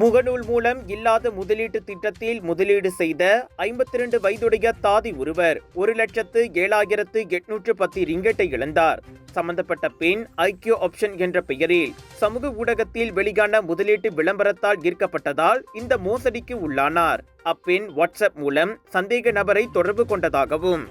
முகநூல் மூலம் இல்லாத முதலீட்டு திட்டத்தில் முதலீடு செய்த 52 வயதுடைய தாதி ஒருவர் 1,07,810 ரிங்கெட்டை இழந்தார். சம்பந்தப்பட்ட பெண் ஐக்கியோ ஆப்ஷன் என்ற பெயரில் சமூக ஊடகத்தில் வெளியான முதலீட்டு விளம்பரத்தால் ஈர்க்கப்பட்டதால் இந்த மோசடிக்கு உள்ளானார். அப்பெண் வாட்ஸ்அப் மூலம் சந்தேக நபரை தொடர்பு கொண்டதாகவும்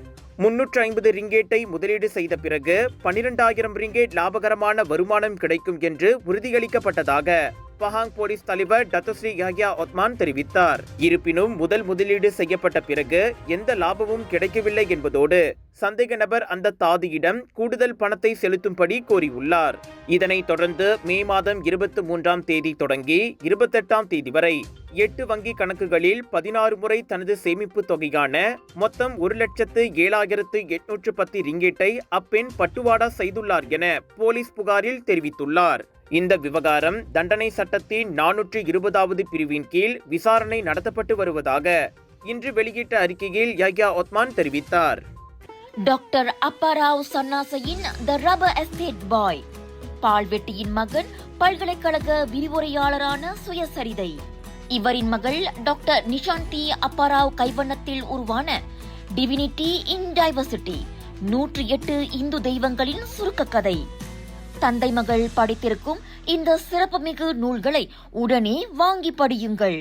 350 ரிங்கேட்டை முதலீடு செய்த பிறகு 12,000 ரிங்கேட் லாபகரமான வருமானம் கிடைக்கும் என்று உறுதியளிக்கப்பட்டதாக பஹாங் போலீஸ் தலைவர் டத்தோஸ்ரீ யஹ்யா ஒத்மான் தெரிவித்தார். இருப்பினும் முதலீடு செய்யப்பட்ட பிறகு எந்த லாபமும் கிடைக்கவில்லை என்பதோடு சந்தேக நபர் அந்த தாதியிடம் கூடுதல் பணத்தை செலுத்தும்படி கோரியுள்ளார். இதனைத் தொடர்ந்து மே மாதம் 23ஆம் தேதி தொடங்கி 28ஆம் தேதி வரை 8 வங்கி கணக்குகளில் 16 முறை தனது சேமிப்பு தொகையான மொத்தம் 1,07,810 ரிங்கேட்டை அப்பெண் பட்டுவாடா செய்துள்ளார் என போலீஸ் புகாரில் தெரிவித்துள்ளார். இந்த விவகாரம் தண்டனை சட்டத்தின் 420வது பிரிவின் கீழ் விசாரணை நடத்தப்பட்டு வருவதாக இன்று வெளியிட்ட அறிக்கையில் யஹ்யா ஒத்மான் தெரிவித்தார். டாக்டர் அப்பாராவ் சன்னாசையின் த ரப்பர் எஸ்டேட் பாய், பால்வெட்டியின் மகன், பல்கலைக்கழக விரிவுரையாளரான சுயசரிதை. இவரின் மகள் டாக்டர் நிஷாந்தி அப்பாராவ் கைவண்ணத்தில் உருவான டிவினிட்டி இன் டைவர்சிட்டி 108 இந்து தெய்வங்களின் சுருக்க கதை. தந்தை மகள் படித்திருக்கும் இந்த சிறப்புமிகு நூல்களை உடனே வாங்கி படியுங்கள்.